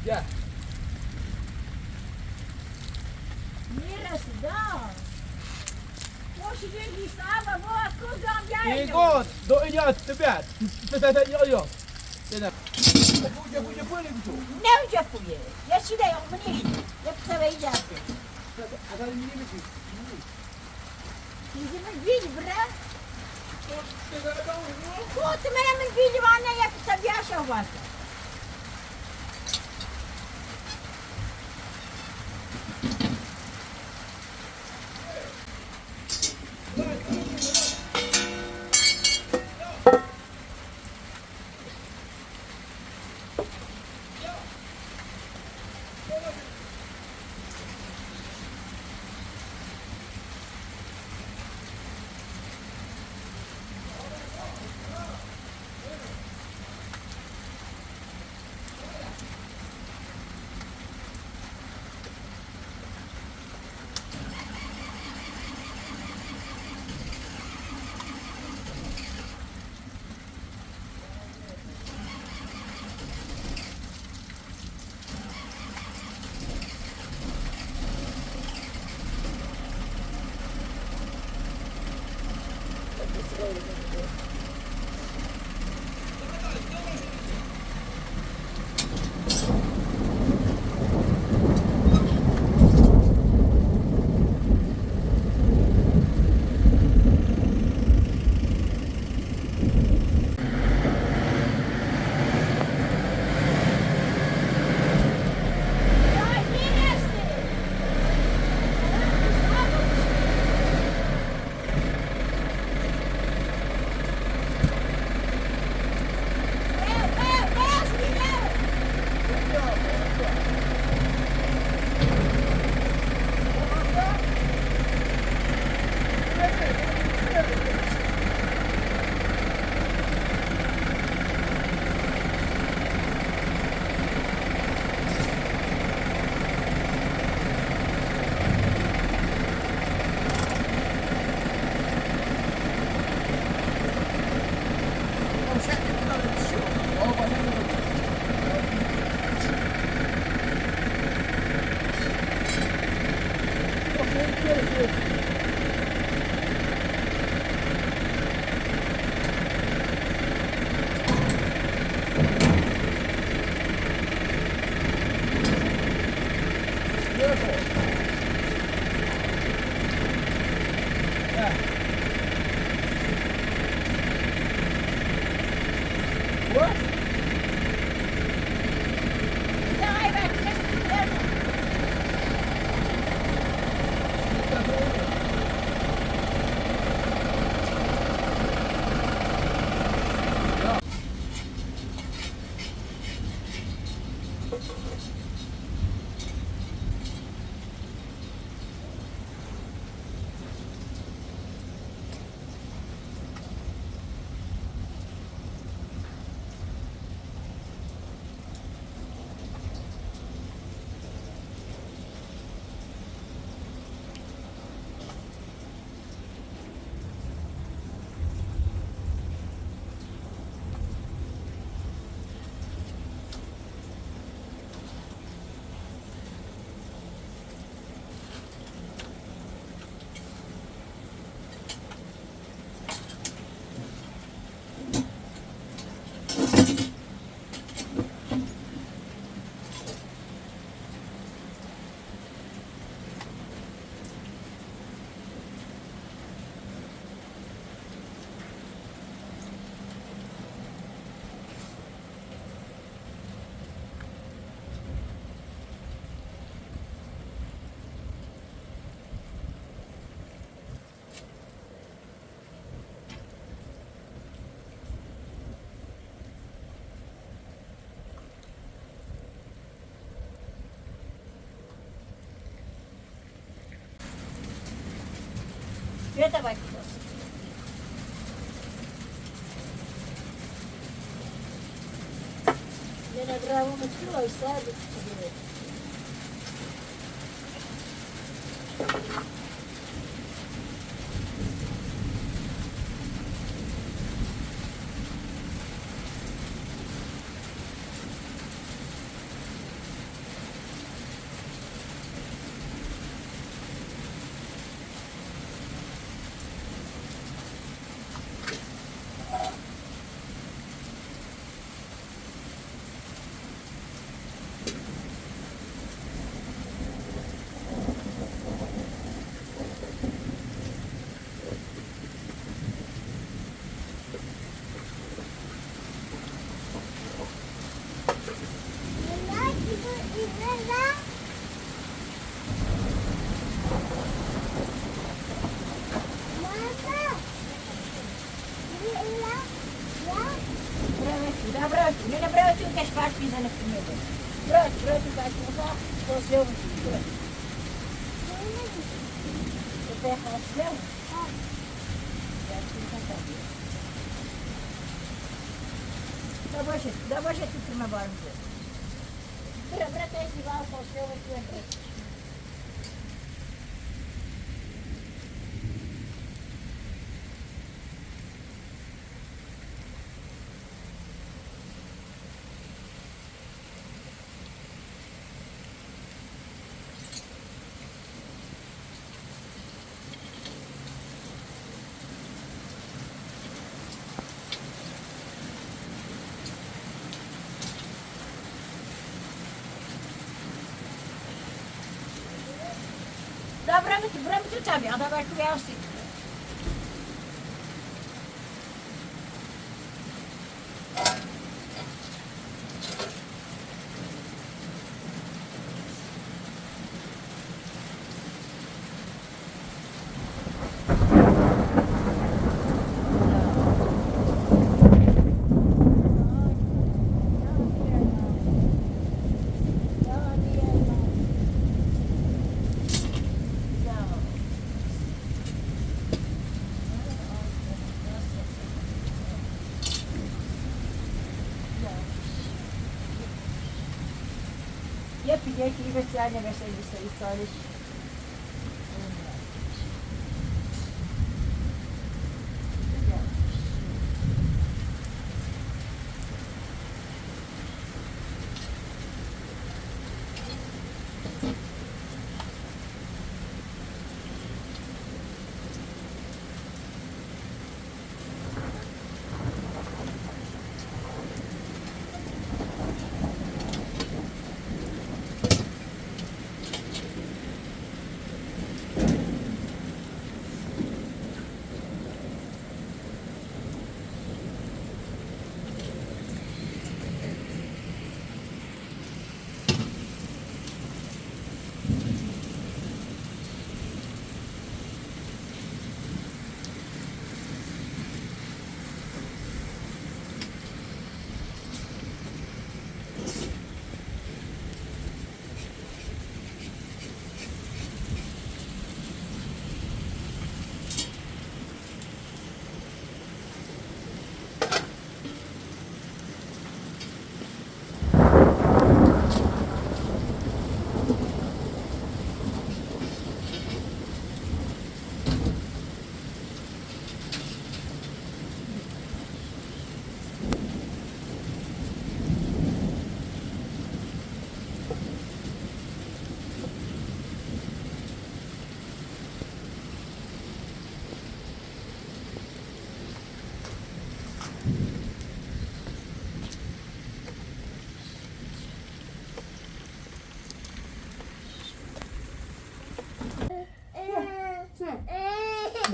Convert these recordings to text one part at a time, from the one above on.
Gel. Neresi da? Boşu gelirse ama bu akıldan Det är geliyor. gott. Då är jag jättebärt. Ja. Det där. Jag får lite så. Ne yapıyor? Yaşı da yok mu ne? Yapsa verecekti. Hadi yine mi? Yüzümün gül bre. Kutumemin gülü var ne yapsa bir aşağı var. Şuraya da bak. Yine gravımı tutuyorsa tutuyor. میزنه میده برات بعد موقع توصیه میکنه به حاصله da باشه تو فرما بار میده برا کسی با توصیه میکنه Da برم تو تابی آدم باید بیاستی یه پیگه که بسیار نوشته 23 سالش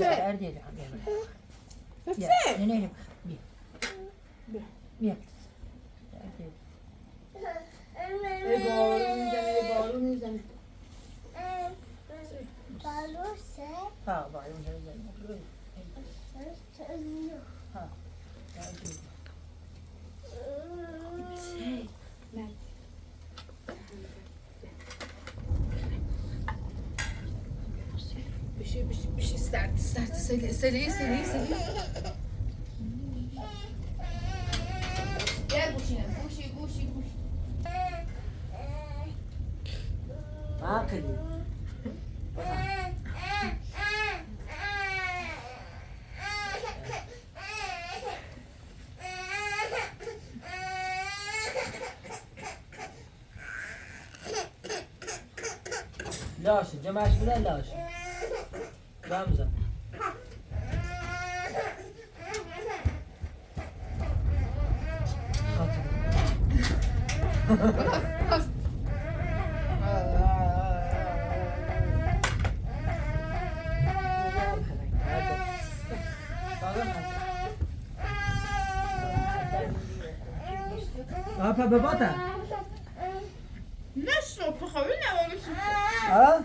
Ver dedim. Gel. Nenem. Gel. بارون میزنه ها بارون میزنه ها بشی سرد سری gel گوشی عاقل لاشه جمعش بوده لاشه رمزه Apa bebota? نه صبح خوابی نمامیشون ها؟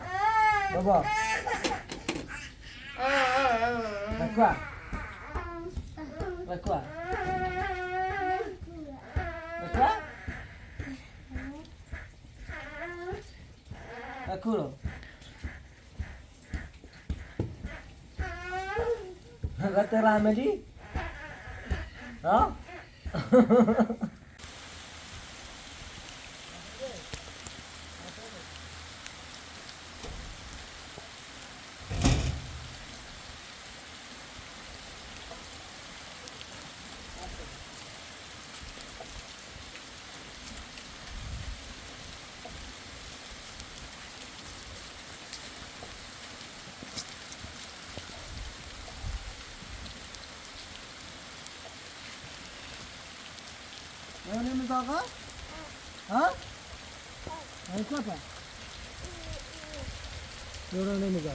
بابا Bakwa. Bakwa. Bakwa? Akuro. Kata Ramadi? Ha? Önümüz ağa? Ha? Ayıp apa? Önümüz ağa.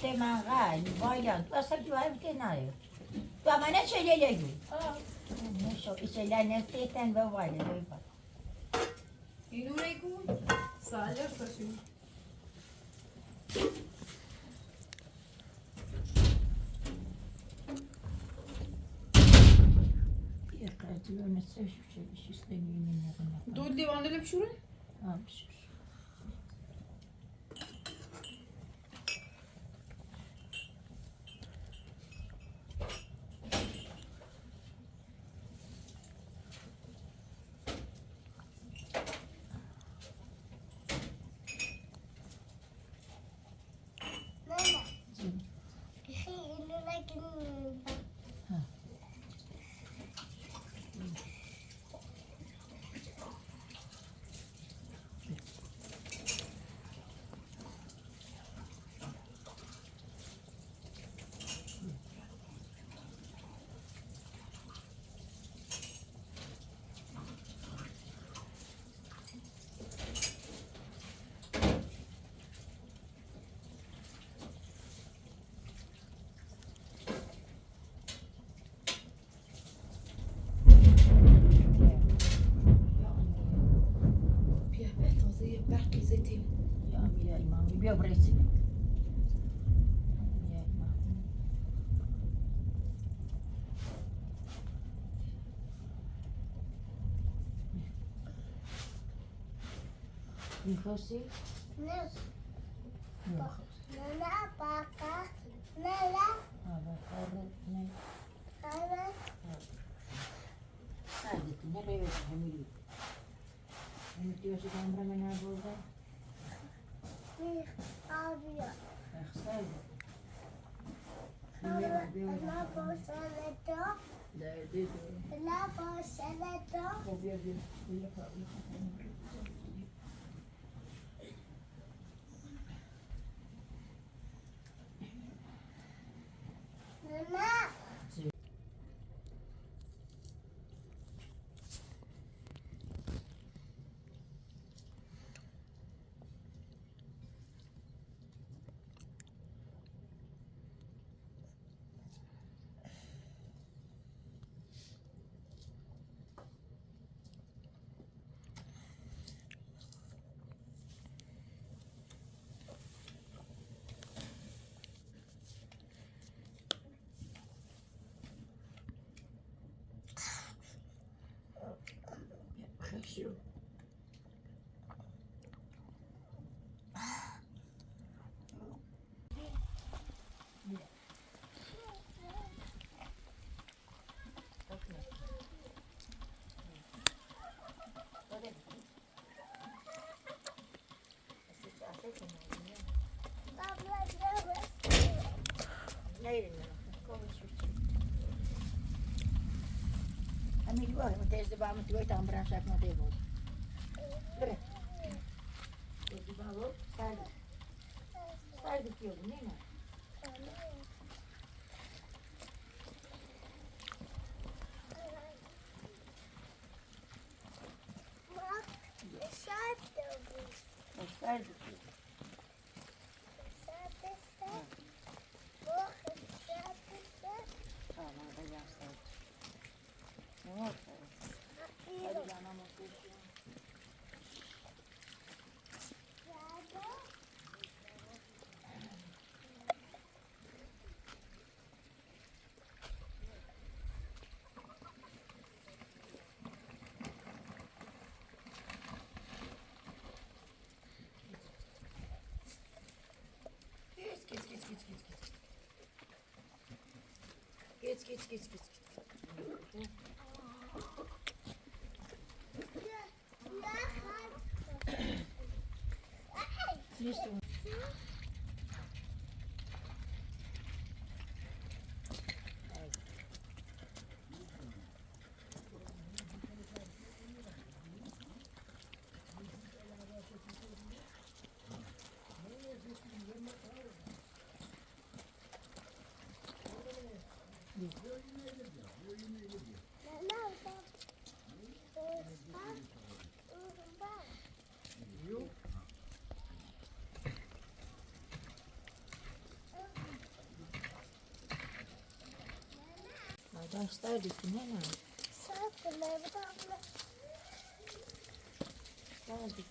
Tem mangai, vai lá, tu essa que vai ter na eu. Tua mãe não chega ali. Não só, isso ele não tem tanto vai lá. این اون ایگون سالر باشیم دود لیوان دلم شوره؟ Pierre, attendez, part qu'ils étaient. Ja, ja, imam. I bio breci. Ja, imam. Dichosi? Ne. Sadece ne reyve hamili. Emitiyor şu kameramanı burada. Saydı. Kaşıyor. Amigo, desde vamos te oito abraçar com te vou. Desde vamos, sai. Sai do que menina. Sai do que? Tamam, da ya sai. Nossa. Hadi canım okuyuşum. Geç. Listo. Arkadaşlar düşünene. Geldik.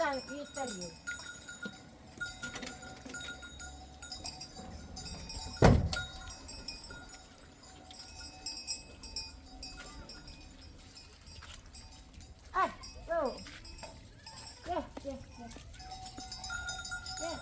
Bunlar yeter. Ay, yo. Gel, gel, gel. Gel.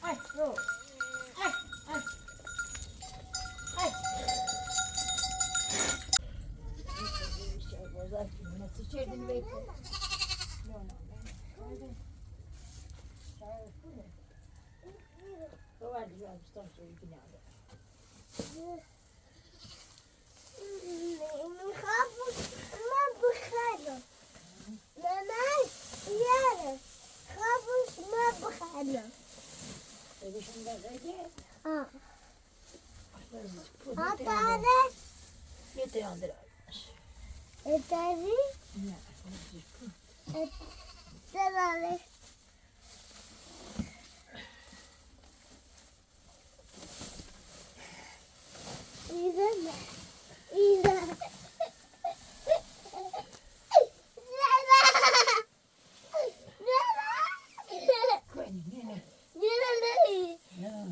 Ay, yo. Ay, ay. Ay. Şey bozar ki, nasıl içerdin belki? No, no, no. Hva er det du har bestemt deg for å gjøre? Er det sånn det er? Litt andre. Hva er det med? Ja.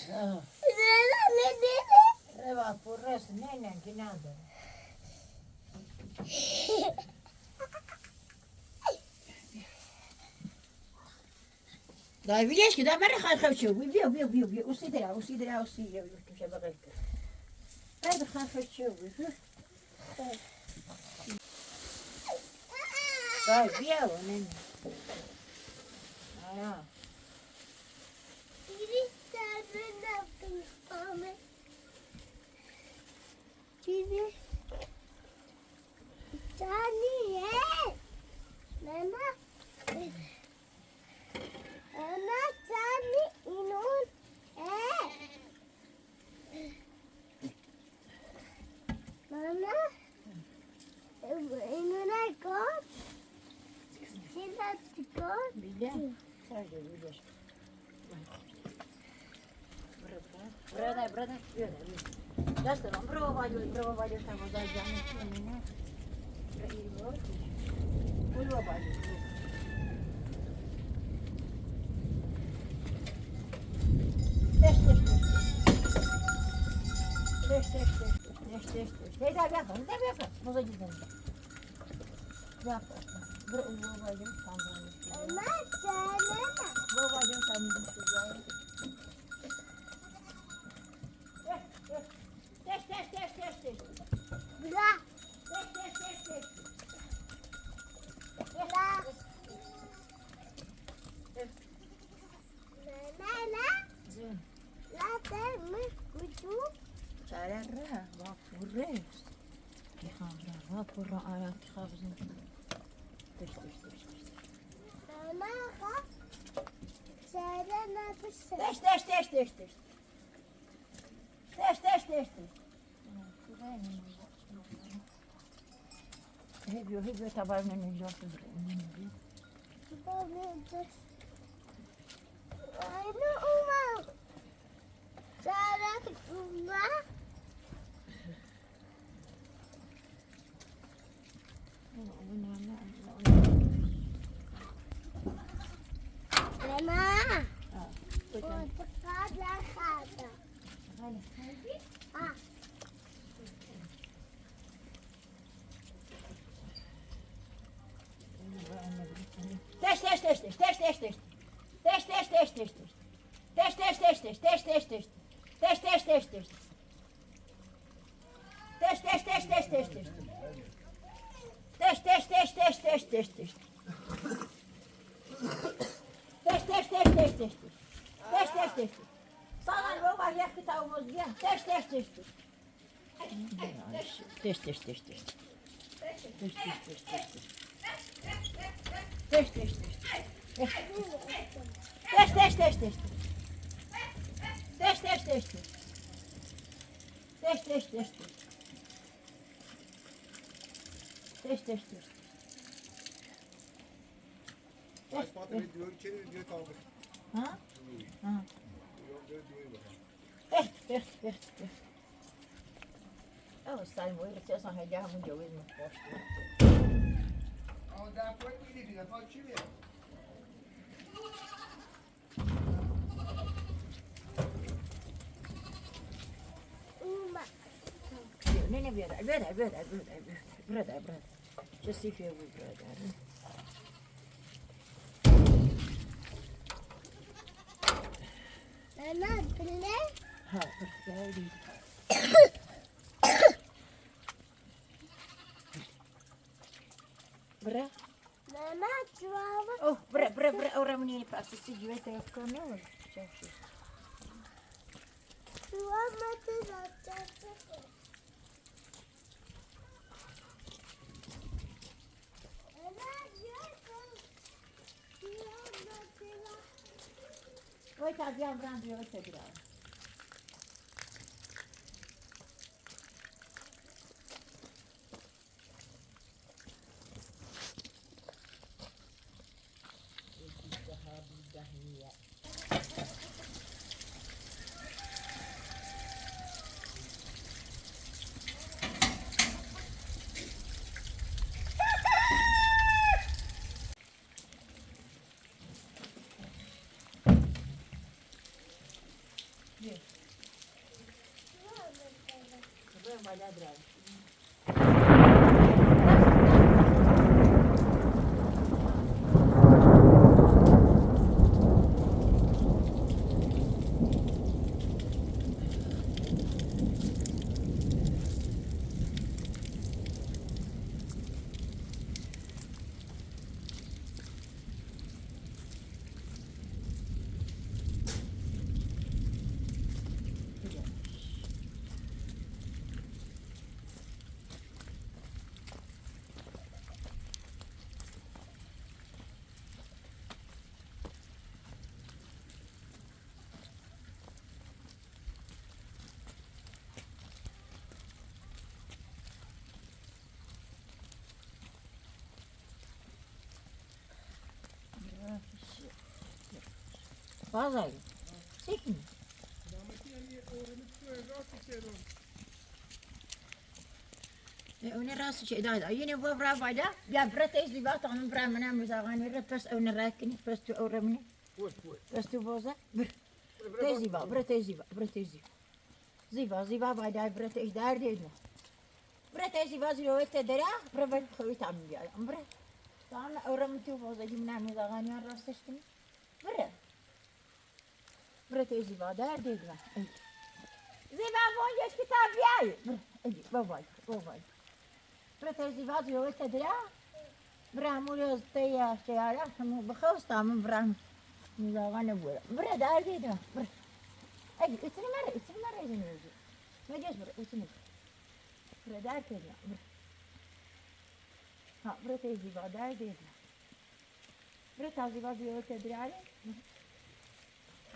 Ja. Det var på resten innan till naden. لا بليش كده مرة خايف شو بيو وسيدرا وسيدرا مش بغيك هذا خايف شو طيب بيو نن آه Bilha? Sadece bilha. Brada. Ya está, provayo, estamos allá en Çarerre, bak buraya. Kihamra, bak buraya ayak kihamzın. Dış. Hep tabanın önünde oturuyor. Test, test, test, test, test, test, test. Test, test, test, test, test. Test, test, test, test, test, test, test. Test, test, test, test. Test, test, test, test, test, test. Test, test, test, test, test, test, test. Test, test, test, test, test. Test, test, test. Sağdan baba yakı tavuğumuz gel. Test, test, test, test. Test, test, test, test. Test, test, test, test. Test, test, test. Test, test, test, test. Test, test, test, test. Test, test, test, test. Test, test, test. Fatih Bey diyor içeri diyor kaldı. Ha? Ha. Diyor bakalım. Test, test, test. Oh, sai muito, você só regar muito hoje no posto. Ama daha koy iyi bir defa içeri. Nene, verdade. Just see if you will brother. Mama, bile. Ha, verdade. Bra? Mama, çuvala. Oh, bra, ora menina passa se diventa eu ficar não. Çuvala tezatçası. Oi, tá vendo, Brandinho, você virar. Vai olhar atrás. Faz aí. Çekin. Ona rast şey daha. Yine bu bravoyla. Ya bratez di vat onun bramına müzagani repes ona rakini pes tu oramni. Pes tu boza. Bratezi. Ziva vayda bratez derdi. Bratezi vazio ete dera. Bravet khoyt amya. Ambre. Tamam oramni tu boza dimna müzagani rastıştım. Bre. Bratezi va derdi. Ziva voyes kitab yay. Babay. Bratezi vazio ete dera. Bramul ya şeyara mu bkhostam bram. Müzagani bu. Bre derdi. Bre. Ey, içini mer ediniyordu. Ne geç bre, içini. Bre derdi. Ha, bre tezi va derdi. Bre tezi va diyor tedriyali.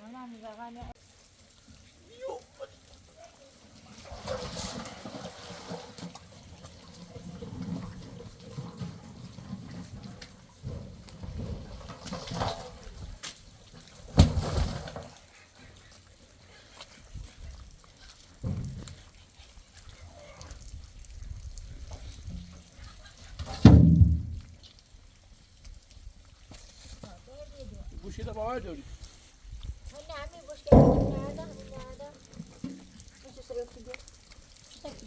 Ana müzagani. Bu şeyde bana diyor. Anne boş geldi. Nerede?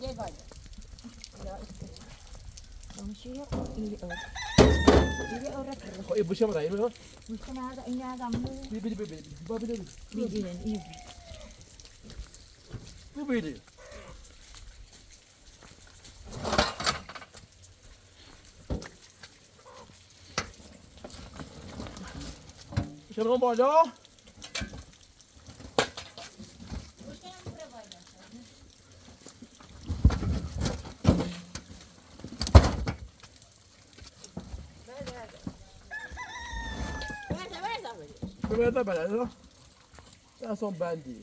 Gel bari. Ya işte. Komşuya iyi öğret. İyi öğretir. خب این بشه مرایی رو Bu kenarda inerden böyle بی با بی bildiğin iyi. بو بیلی شنو بالا ببرده بلده دستان بندی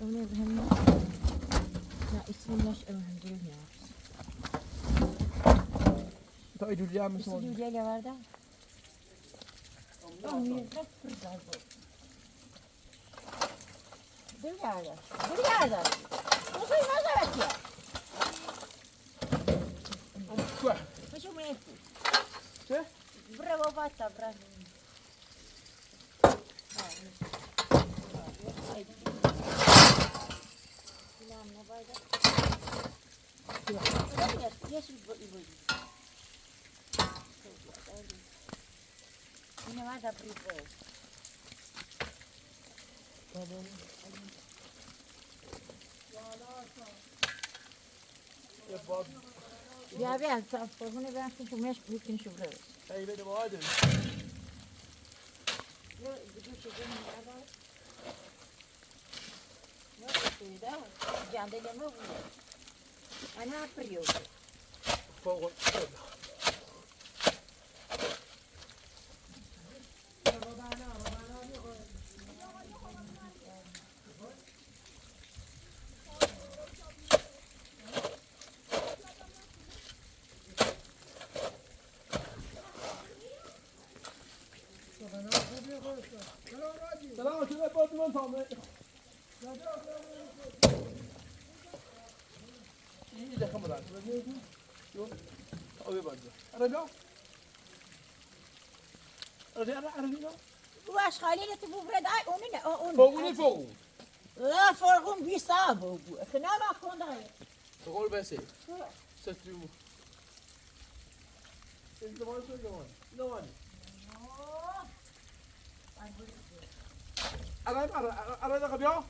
Onu hem na isminmiş öldürün ya. تا ایدولی هم مثل İsi düzeye var da. Onu yürek kırlar bu. Dur yerde. Dur yerde. Bu suyu nasıl evet ya? Quoi Почему мне это? Че Браво, бата, браво. Не надо прибыть. یه باز Ya ben bunu ben çünkü meşgulken şu böyle. ایوه باده Она прет. فوق سلام شده باتمان تامه این دخم برد شو آبی بانجا عربیا عربیا واش خلينا تبو برد اي اوننا اون فوقونی فوق لا فرقون بيصابوا احنا ما كنا فوق بسه ستریمو این زمان شو زمان عربیا بیا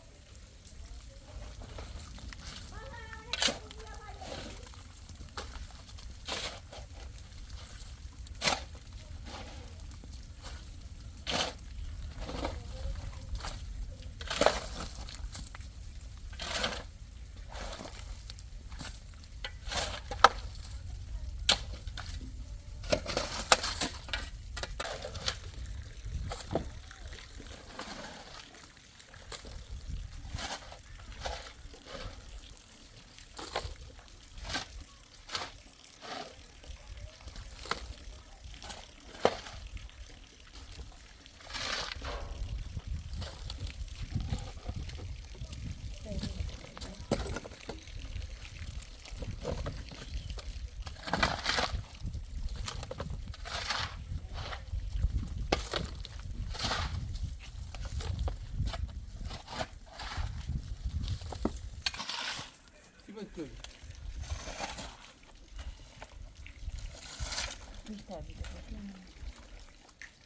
Good.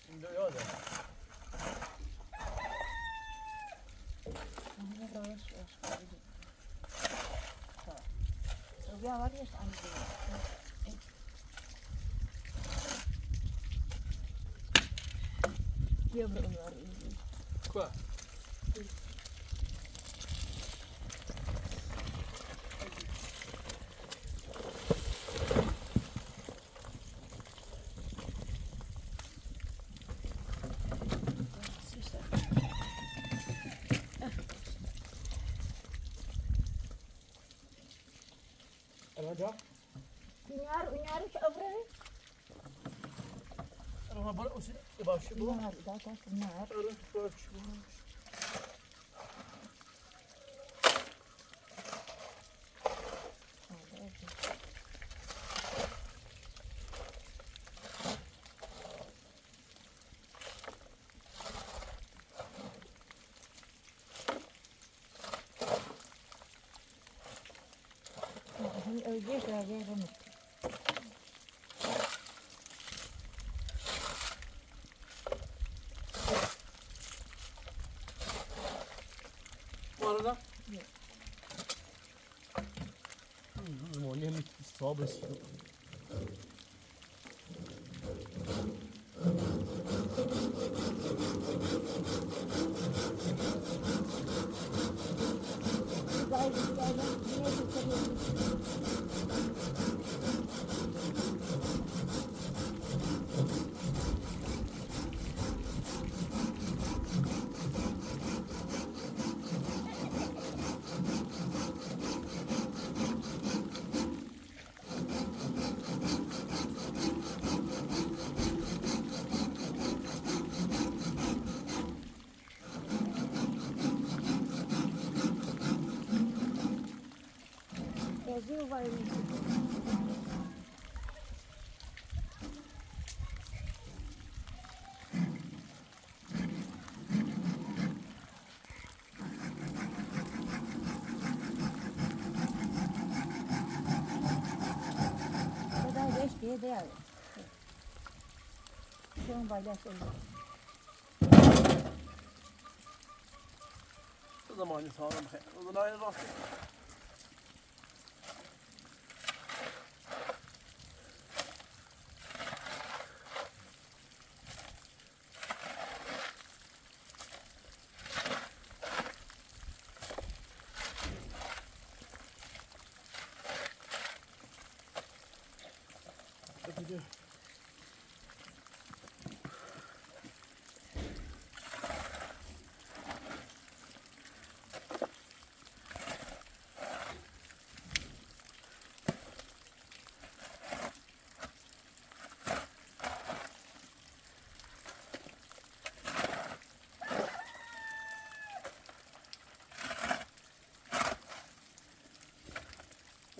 این دو یاده Quoi Arada Unyar öbürü. Arada bana usul başı bu. Unyar da unyar. Arada başı bu. Gdzieś razie to Var da? Många mycket stabels. Yazıyor var. Kadar geç diye değer. Şu an paylaşıyorum. O zaman sağlam. O zaman aynı rast.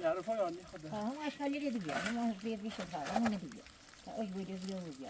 Yani falan ne kadar. Tamam aşağıya gidiyor. Ama bir şey var. Ama ne diyor? O gibi diyoruz ya.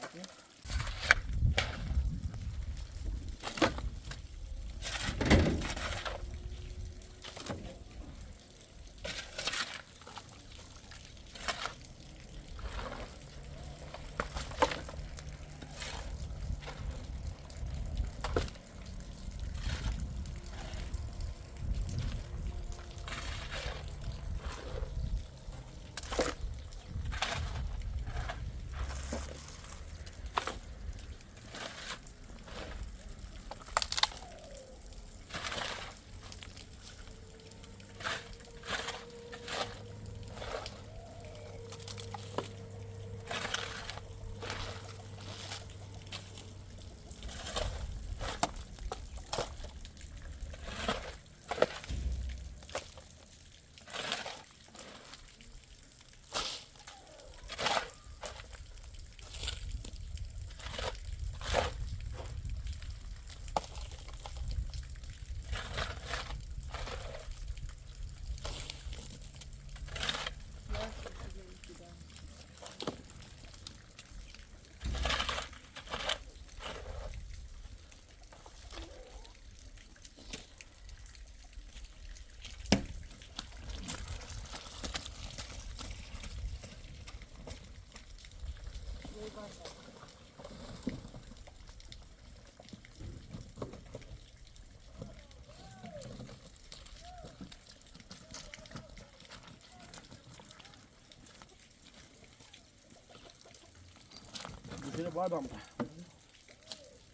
Bu sene bu adam.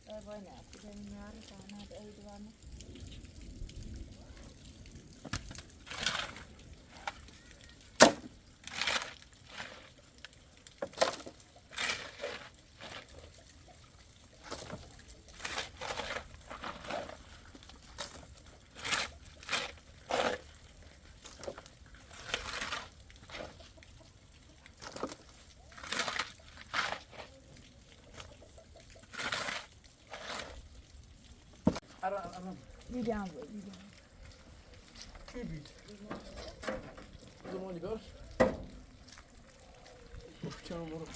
Böyle. Benim yarın sana da evde var mı? Ara. Gideceğim. Kübüt. O zaman gör. Canım oğlum.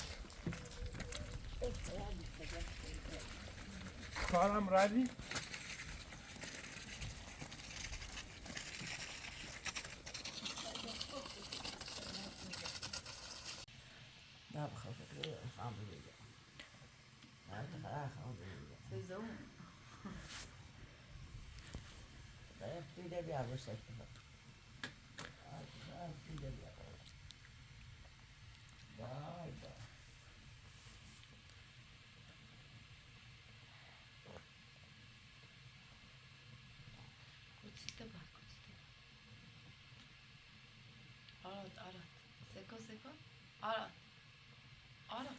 Sağlam razi. Saison. Saya tidak biasa itu. Saya tidak biasa. Baik. Kucite bak, kucite bak. Arat, arat. Seko, seko. Arat. Arat.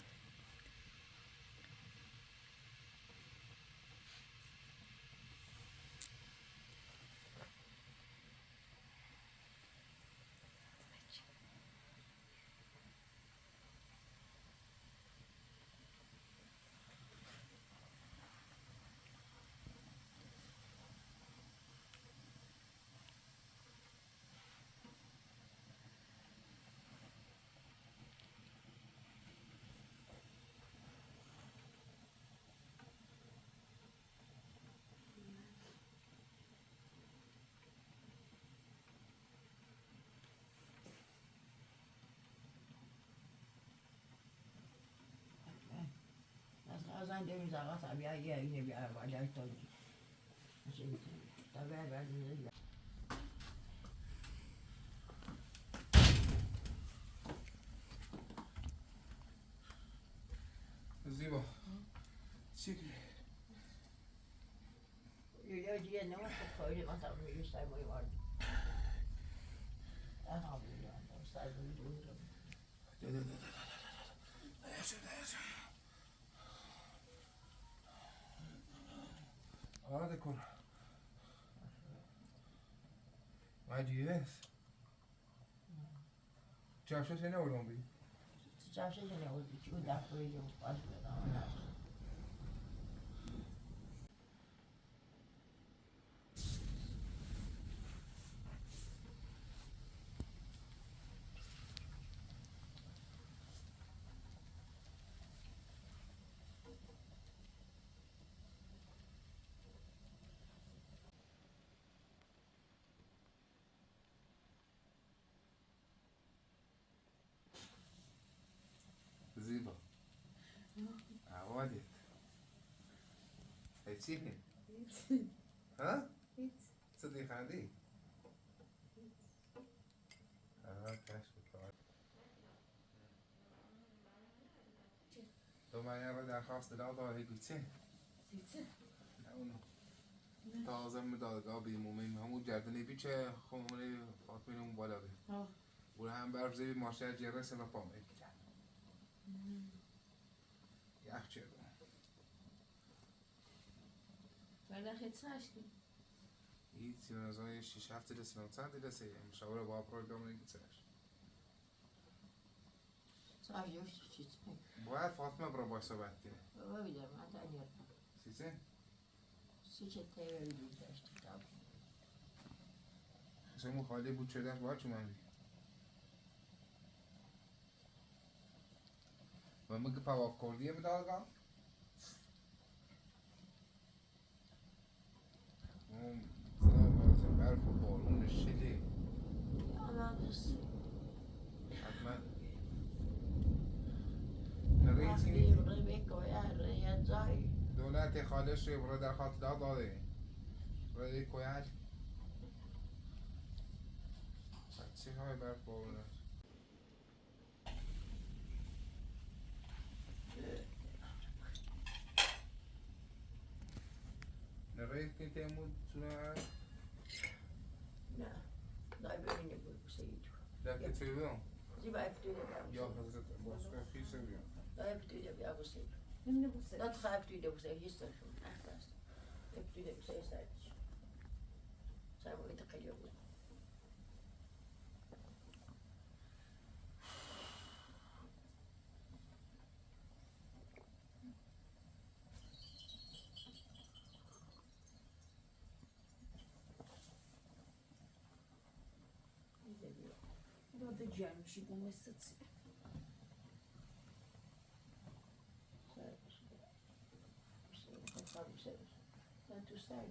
Azan deniz ağası abi ya yine bir araba alak toy. Şey tabii ben de زیبا چی؟ Yürüyeceğe ne var çok öyle mesela bir saymayı vardı. Elhamdülillah. Saygıyı duyuyorum. Hadi kur. Acıyız. Çarşı seni oradan bir. Çarşı ne oldu? Çünkü dakika yok. Başka da زیبا. عوادت. چی؟ ها؟ صدی خندی؟ کشف بکن. تو من یه درخواست دادم گوچه. نه اونو. تازه مدادگاه بیمومیم همون گردنی بیچه خمونی فاطمینمون بالا بیم. برو هم برف زیبی ماشه جرسه و پامه کرد. یخ چه رو. ولی خیلی چشکی. این سینازای 6-7 رسیدن چند رسه مشاوره با پروگرام نگیترش. Sadece çiçek. باید فاطمه برا باش صحبت کنه. Öyle ben de anlıyorum. سیسه؟ Çiçek de öyle işte tabii. شما خالی بود شدهش باید چون من بگم و مگه پاواب کردیه بدالگم اون زنابازه برف و بارون شده Anladınız. حتما نریتین Aklı Rebecca و ya Zay. دولت خالش رو برای در خاطر داده برای کویل چه های برف بارون است نریتین تیمون سونه Ne? Dayı böyle bu şeyi. در کتیبون Ziba yaptığıyla bir یا abu şey. حضرت باشگاه خیسه بیان Dayı yaptığıyla bir abu şey. Şimdi bu sefer. Dat ga yaptığıyla bu şey. Hiç de şu. Ahtas. Yaptığıyla bir şey sadece. Sen bu ete kalıyor bu. Burada gelmiş bu mesut. Ben tustayım.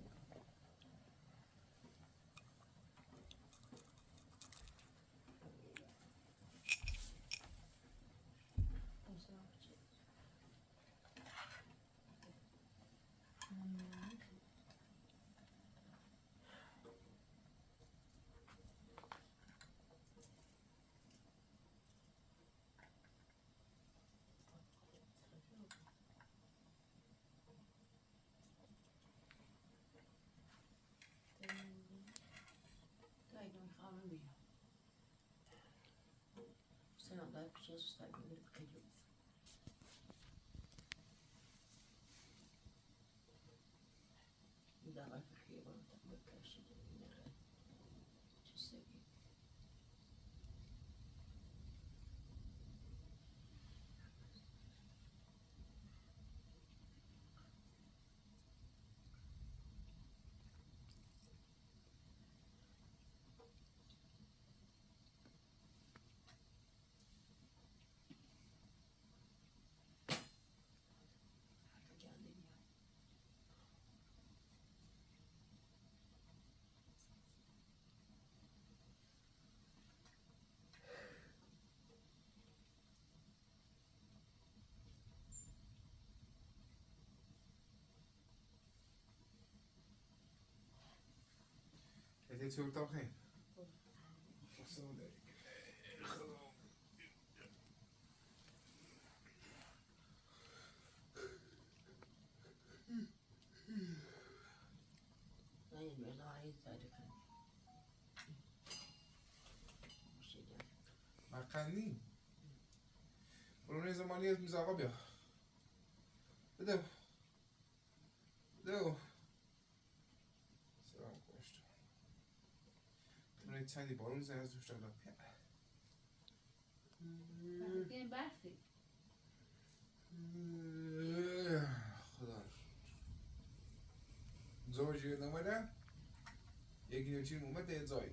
Kadar bir şey susayım. Bir kilo. Bir daha bakıyor bana da bakar şimdi. Çiseyi. هدي تسوي طبخين Hayır, ben daha iyi tarif. Bir şey değil. مرقندی برونه زمانی از میز آقا بیا بده بده سلام کنشتو برونه چندی بارون زن از دوشت اغلب این برفی خدا زوجی نمونه یکی نوچین اومده زایی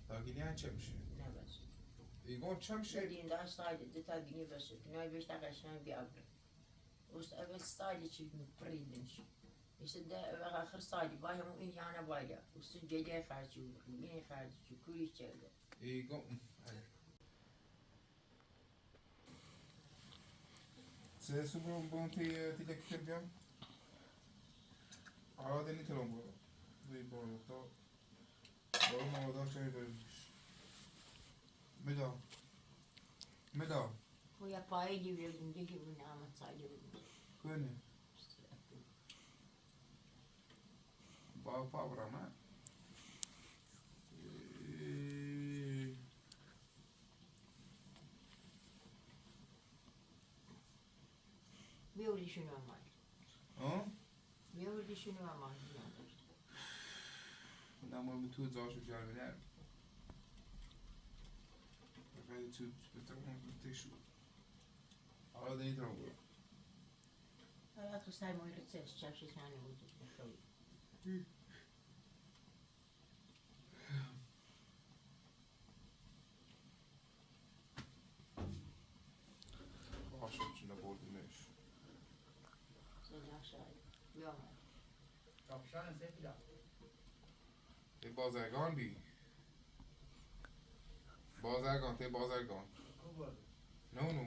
داگینی ها چه میشه؟ Ne versin? ایگون چه میشه؟ Dediğinde hastaydı, detagini versin. Günay 5 dakikasına bir avru. Usta evet staylı çizmiş, pırıydınız. İşte de eve ahır staylı, bayramın in yana bayla. Usta gece ferci olur, yine ferci, kuru içeride. ایگون سه سوبر بون تی لکی بیام آره نمیتونم برو بی برو تو برو موادم چه بریش مدا مدا O yapağı verdim, de ki bu ne ama saylı verdim. کنی با پا برام ها Bir öyle düşünüyorum var. ها Bir öyle düşünüyorum var. نمو به تو زاشو جربه خیلی تو بتونم بتشو آره نمیتونم برو Hayat ustayım öyle ses, çarşı tane oldu. آشم چونه بردیمش Sen aşağıya. Yok. Tavşan sevgiler. تی بازرگان بی بازرگان تی بازرگان Kubar. نه نو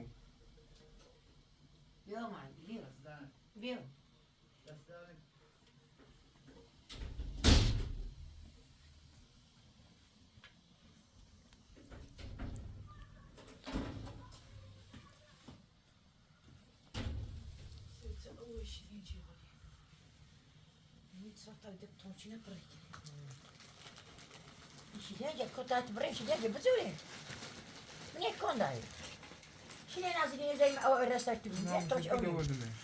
Yok mu? Yok. Aslan. Yok. Aslan. O işini çeviriyor. Nic tak to ci nie projekt. Siedzie, kota brę siedzie, bzuri. Nie kondaj. Şimdi nasıl diyeceğim o restorantı نه bize toç تو onu. بردیمش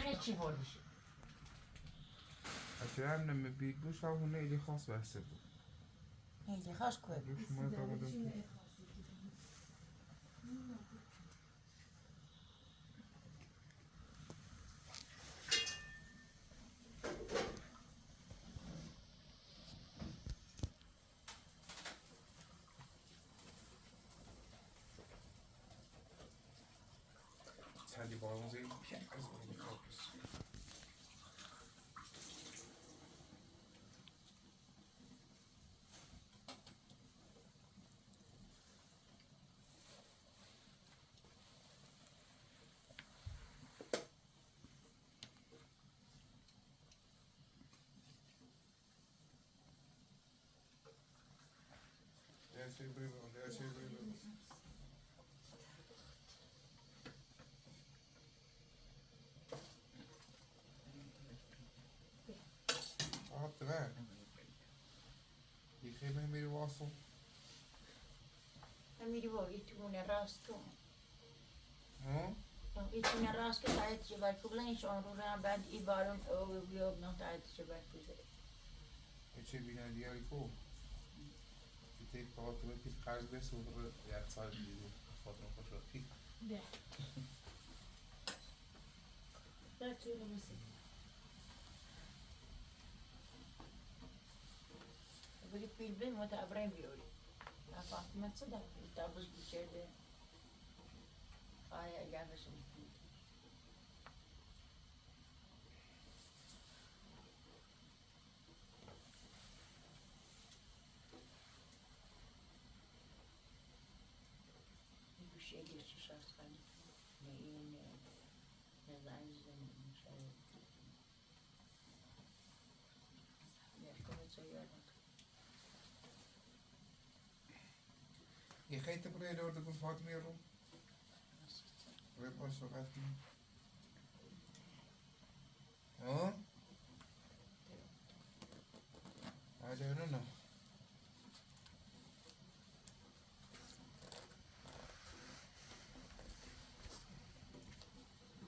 Ne çi olmuş? حتی هم نمی بیگوش هم هونه ایلی خاص بسته بود Neyse has koy. روش ما دامدم چندی بارون زیر از اون کابس Gerçeği duymuyorum, gerçeği duymuyorum. Attı ne? Yıkayım ben biri vasıl. میری با یه تونه راست کن ها؟ یه تونه راست که تایید چه بر کبلا ایش آن رو هم بعد ای بالون او بیاب نه تایید چه بر کبلا چه بینن دیگری کو؟ چه تی پاهات رو پیش قرض بسود رو یک سال دیدو خاطر خوش رو پیش در چه رو میسی؟ بری پیل بیم و تا ابراهیم بیاری فاطمه چه داره؟ تابوز بیچاره آیا جابشون گوشه گوشه شرط کنی نه این نه زنگ زنی شاید یکم چه یادم یه خیلی برای رو دکون فاطمه رو روی پاس صحبت کنیم ها؟ I don't know.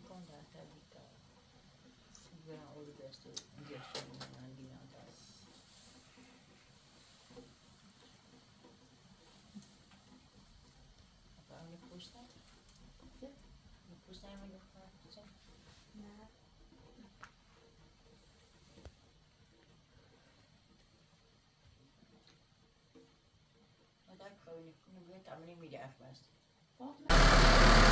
Quando a tua vita verrà ora questo gesto di Natale. Ma mi pusta? Sì. Mi pusta e meglio fare, نه Ma dai, come mi viene a me mi dà basta. فاطمه